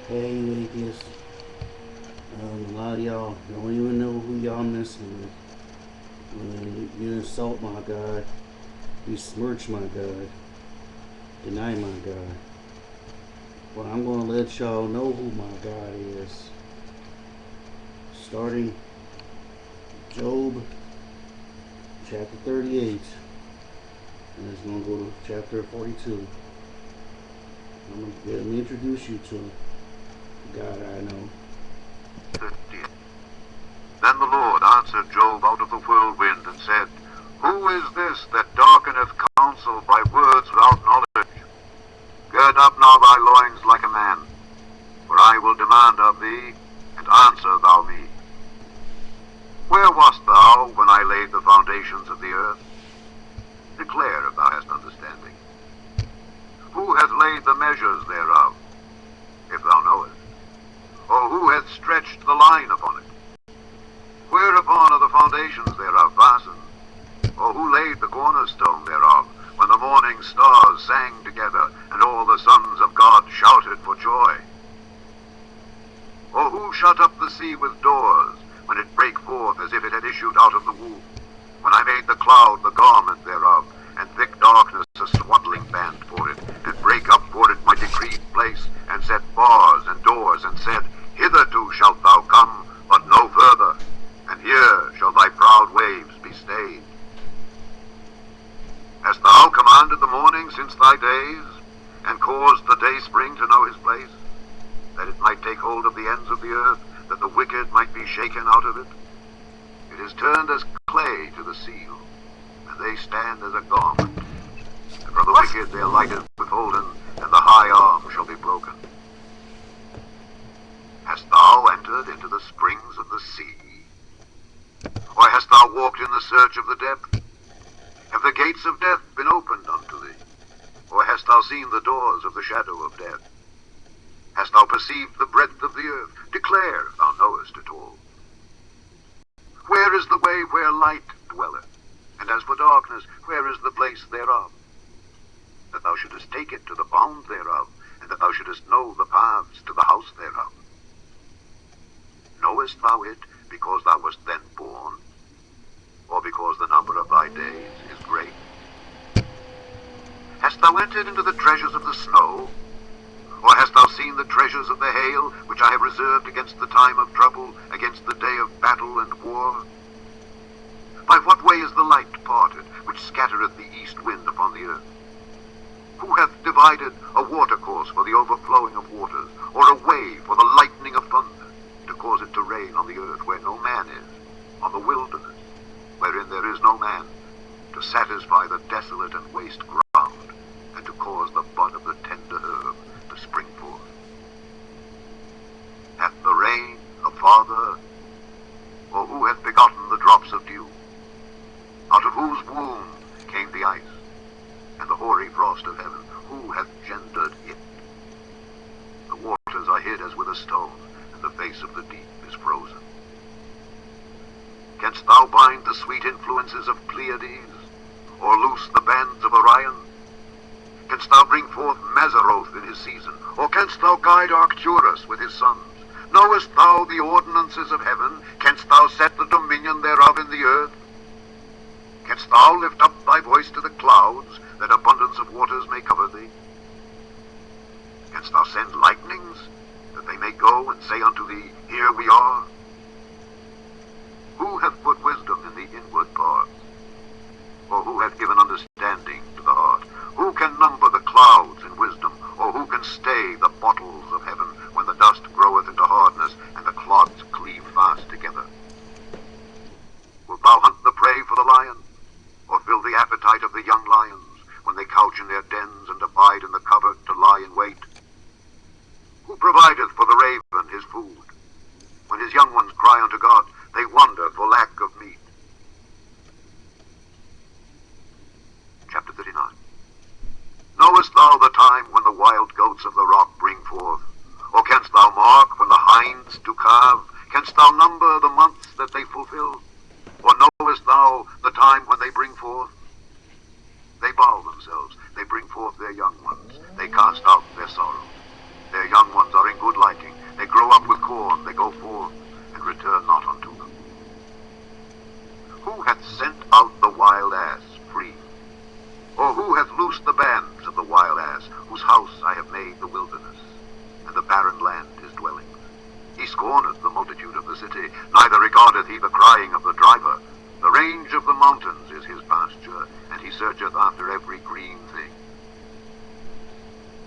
Hey, you atheists. A lot of y'all don't even know who y'all messing with. You insult my God. You smirch my God. Deny my God. Well, I'm going to let y'all know who my God is. Starting Job chapter 38. And it's going to go to chapter 42. Let me introduce you to God I know. 15. Then the Lord answered Job out of the whirlwind and said, Who is this that darkeneth counsel by words without knowledge? Gird up now thy loins like a man, for I will demand of thee, and answer thou me. Where wast thou when I laid the foundations of the earth? Declare if thou hast understanding. Who hath laid the measures thereof, if thou knowest? Or who hath stretched the line upon it? Whereupon are the foundations thereof fastened? Or who laid the cornerstone thereof, when the morning stars sang together, and all the sons of God shouted for joy? Or who shut up the sea with doors, when it brake forth as if it had issued out of the womb? When I made the cloud the garment thereof, and thick darkness a swaddling band for it, and brake up for it my decreed place, and set bars and doors, and said, Hitherto shalt thou come, but no further, and here shall thy proud waves be stayed. Hast thou commanded the morning since thy days, and caused the day spring to know his place, that it might take hold of the ends of the earth, that the wicked might be shaken out of it? It is turned as clay to the seal, and they stand as a garment. And from the wicked their light is withholden, and the high arm shall be broken. Hast thou entered into the springs of the sea? Or hast thou walked in the search of the depth? Have the gates of death been opened unto thee? Or hast thou seen the doors of the shadow of death? Hast thou perceived the breadth of the earth? Declare if thou knowest it all. Where is the way where light dwelleth? And as for darkness, where is the place thereof? That thou shouldest take it to the bound thereof, and that thou shouldest know the paths to the house thereof. Knowest thou it because thou wast then born, or because the number of thy days is great? Hast thou entered into the treasures of the snow? Or hast thou seen the treasures of the hail, which I have reserved against the time of trouble, against the day of battle and war? By what way is the light parted, which scattereth the east wind upon the earth? Who hath divided a watercourse for the overflowing of waters, or a way for the lightning of thunder, to cause it to rain on the earth where no man is, on the wilderness, wherein there is no man, to satisfy the desolate and waste ground, and to cause the bud of the tender herb to spring forth? Hath the rain a father, or who hath begotten the drops of dew? Out of whose womb came the ice, and the hoary frost of heaven? Who hath gendered it? The waters are hid as with a stone, and the face of the deep is frozen. Canst thou bind the sweet influences of Pleiades, or loose the bands of Orion? Canst thou bring forth Mazzaroth in his season, or canst thou guide Arcturus with his sons? Knowest thou the ordinances of heaven? Canst thou set the dominion thereof in the earth? Canst thou lift up thy voice to the clouds, that abundance of waters may cover thee? Canst thou send lightnings, that they may go and say unto thee, Here we are? Who hath put wisdom in the inward parts? Or who hath given understanding to the heart? Who can number the clouds in wisdom? Or who can stay the bottles of heaven, when the dust groweth into hardness, and the clods cleave fast together? Wilt thou hunt the prey for the lion, or fill the appetite of the young lions, when they couch in their dens and abide in the covert to lie in wait? Who provideth for the raven his food? When his young ones cry unto God, they wonder for lack of meat. Chapter 39. Knowest thou the time when the wild goats of the rock bring forth? Or canst thou mark when the hinds do calve? Canst thou number the months that they fulfill? Or knowest thou the time when they bring forth? They bow themselves, they bring forth their young ones, they cast out their sorrows. Their young ones are in good liking. scorneth the multitude of the city, neither regardeth he the crying of the driver. The range of the mountains is his pasture, and he searcheth after every green thing.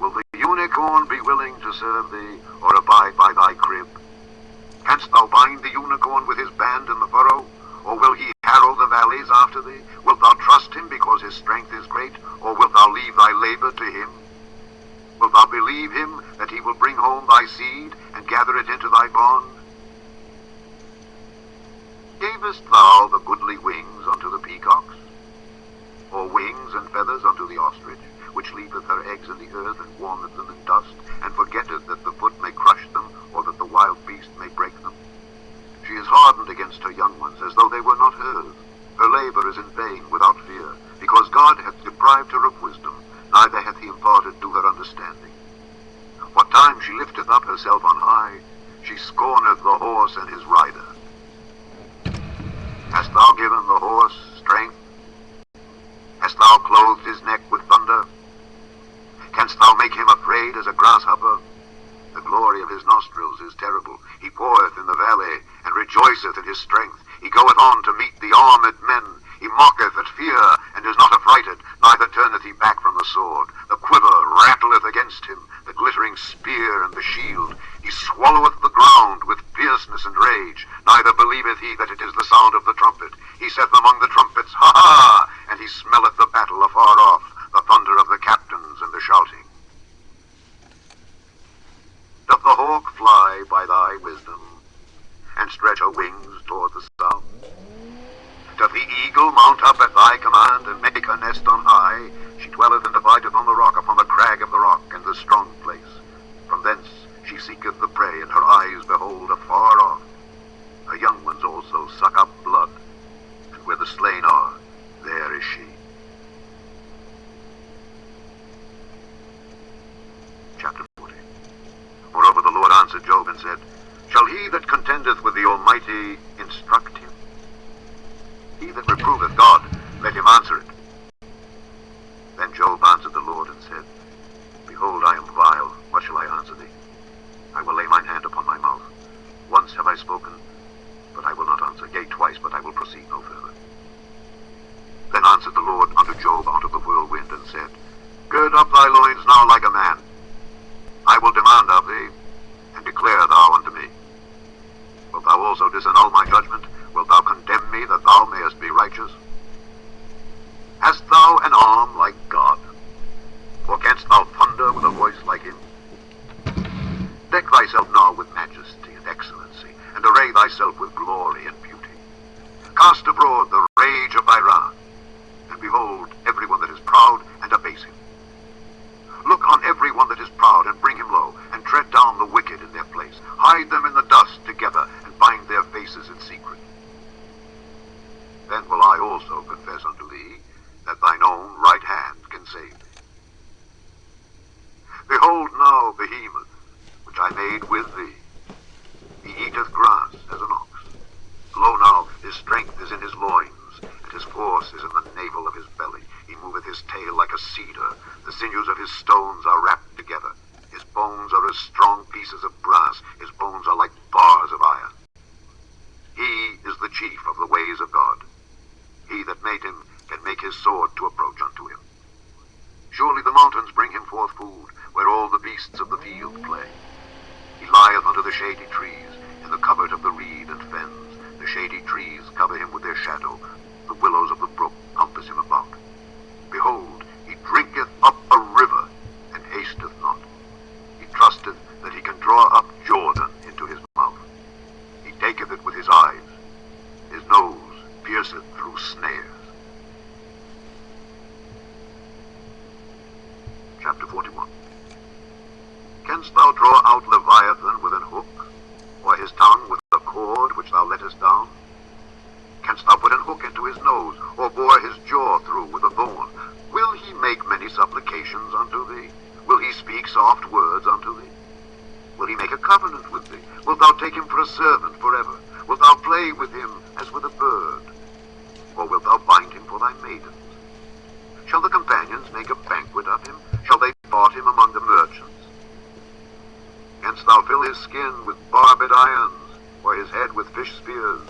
Will the unicorn be willing to serve thee, or abide by thy crib? Canst thou bind the unicorn with his band in the furrow? Or will he harrow the valleys after thee? Wilt thou trust him because his strength is great? Or wilt thou leave thy labor to him? Wilt thou believe him that he will bring home thy seed, and gather it into thy barn? Gavest thou the goodly wings unto the peacocks? Or wings and feathers unto the ostrich, which leaveth her eggs in the earth, and warmeth them in dust, and forgetteth that the foot may crush them, or that the wild beast may break them? She is hardened against her young ones, as though they were not hers. Her labor is in vain, without fear, because God hath deprived her of wisdom, neither hath he imparted to her understanding. What time she lifteth up herself on high, she scorneth the horse and his rider. Hast thou given the horse strength? Hast thou clothed his neck with thunder? Canst thou make him afraid as a grasshopper? The glory of his nostrils is terrible. He poureth in the valley, and rejoiceth in his strength. He goeth on to meet the armed men. He mocketh at fear, and is not affrighted, neither turneth he back from the sword. The quiver rattleth against him, the glittering spear and the shield. He swalloweth the ground with fierceness and rage, neither believeth he that it is the sound of the trumpet. He saith among the trumpets, Ha ha! And he smelleth the battle afar off, the thunder of the captains and the shouting. Doth the hawk fly by thy wisdom, and stretch her wings toward the south? Doth the eagle mount up at thy command, and make her nest on high? She dwelleth and abideth on the rock, upon the crag of the rock, and the strong place. From thence she seeketh the prey, and her eyes behold afar off. Her young ones also suck up blood, and where the slain are, there is she. Chapter 40. Moreover the Lord answered Job and said, Shall he that contendeth with the Almighty instruct him? He that reproveth God, let him answer it. Then Job answered the Lord and said, Behold, I am vile. What shall I answer thee? I will lay mine hand upon my mouth. Once have I spoken, but I will not answer. Yea, twice, but I will proceed no further. Then answered the Lord unto Job out of the whirlwind, and said, Gird up thy loins now like a man. I will demand of thee, and declare thou unto me. Wilt thou also disannul my judgment? Wilt thou condemn me, that thou mayest be righteous? Hast thou an arm like God? Or canst thou thunder with a voice like him? Deck thyself now with majesty and excellency, and array thyself with glory and beauty. Cast abroad the rage of thy wrath, and behold every one that is proud, and abase him. Look on every one that is proud, and bring him low, and tread down the wicked in their place. Hide them in the dust together, and bind their faces in secret. Then will I also confess unto thee, that thine own right hand can save thee. Behold now Behemoth, which I made with thee. He eateth grass as an ox. Lo now, his strength is in his loins, and his force is in the navel of his belly. He moveth his tail like a cedar. The sinews of his stones are wrapped together. His bones are as strong pieces of brass. His bones are like bars of iron. He is the chief of the ways of God. He that made him can make his sword to approach unto him. Surely the mountains bring him forth food, where all the beasts of the field play. He lieth under the shady trees, in the covert of the reed and fens. The shady trees cover him with their shadow. The willows of the brook compass him about. Behold, he drinketh up a river, and hasteth not. He trusteth that he can draw up Jordan into his mouth. He taketh it with his eyes. His nose pierceth through snares. Chapter 41. Canst thou draw out Leviathan with an hook, or his tongue with a cord which thou lettest down? Canst thou put an hook into his nose, or bore his jaw through with a thorn? Will he make many supplications unto thee? Will he speak soft words unto thee? Will he make a covenant with thee? Wilt thou take him for a servant forever? Wilt thou play with him as with a bird? Or wilt thou bind him for thy maidens? Shall the companions make a banquet of him? Shall they part him among the merchants? Canst thou fill furrow his skin with barbed irons, or his head with fish spears.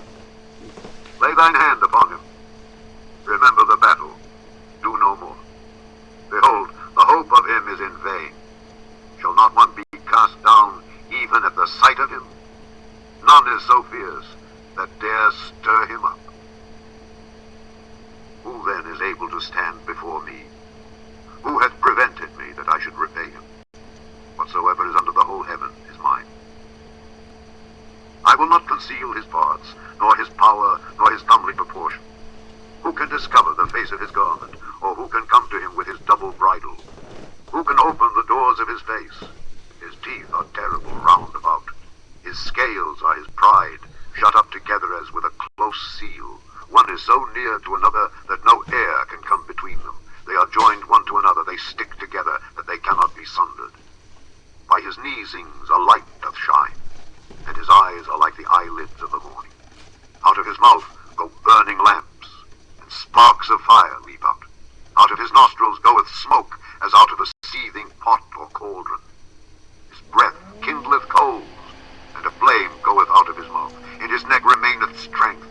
Lay thine hand upon him. Remember the battle. Do no more. Behold, the hope of him is in vain. Shall not one be cast down even at the sight of him? None is so fierce that dares stir him up. Who then is able to stand before me? Who hath prevented me that I should repay him? Whatsoever is under the whole heaven is mine. I will not conceal his parts, nor his power, nor his comely proportion. Who can discover the face of his garment, or who can come to him with his double bridle? Who can open the doors of his face? His teeth are terrible round about. His scales are his pride, shut up together as with a close seal. One is so near to another that no air can come between them. They are joined one to another, they stick together, that they cannot be sundered. By his neesings a light doth shine, and his eyes are like the eyelids of the morning. Out of his mouth go burning lamps, and sparks of fire leap out. Out of his nostrils goeth smoke, as out of a seething pot or cauldron. His breath kindleth coals, and a flame goeth out of his mouth. In his neck remaineth strength,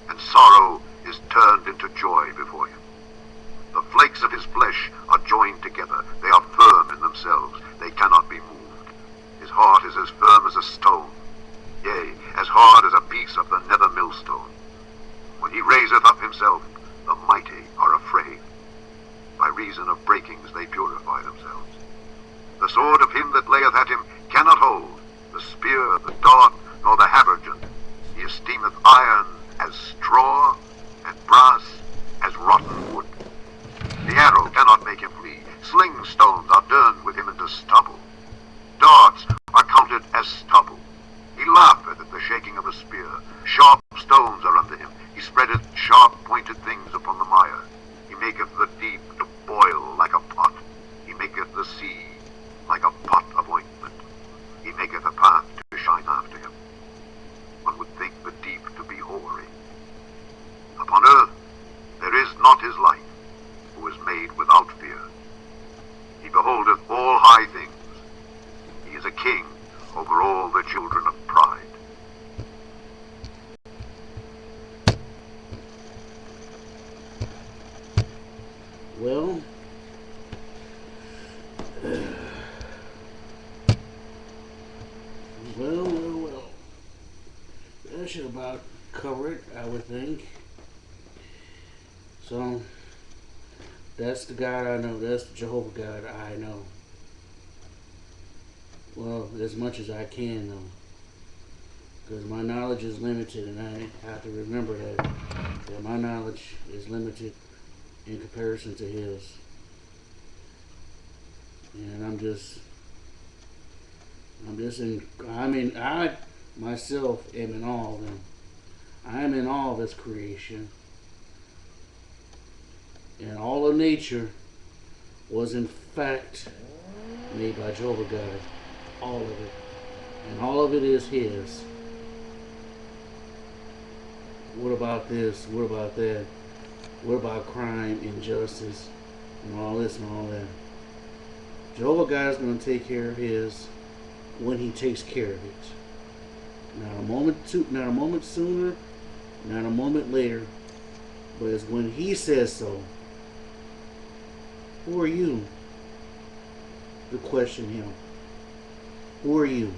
and sorrow is turned into joy before him. The flakes of his flesh are joined together. They are firm in themselves. They cannot be moved. His heart is as firm as a stone, yea, as hard as a piece of the nether millstone. When he raiseth up himself, the mighty are afraid. By reason of breakings they purify themselves. The sword of him that layeth at him cannot hold, the spear, the dart, nor the habergeon. He esteemeth iron as straw, and brass as rotten wood. The arrow cannot make him flee. Sling stones are turned with him into stubble. Darts are counted as stubble. He laugheth at the shaking of a spear. Sharp stones are unto him. He spreadeth sharp-pointed things upon the mire. He maketh the deep to boil like a pot. He maketh the sea like a pot of ointment. He maketh a path to shine after him. One would think the deep to be hoary. Upon earth there is not his like, who is made without fear. He beholdeth all high things. He is a king over all the children of pride. Well, well. That should about cover it, I would think. So, that's the God I know. That's the Jehovah God I know. Well, as much as I can, though. Because my knowledge is limited, and I have to remember that my knowledge is limited in comparison to his. And I myself am in awe of him. I am in awe of his creation. And all of nature was in fact made by Jehovah God. All of it. And all of it is his. What about this? What about that? What about crime, injustice, and all this and all that? Jehovah God is going to take care of his when he takes care of it. Not a moment sooner, not a moment later, but it's when he says so. Who are you to question him? Who are you?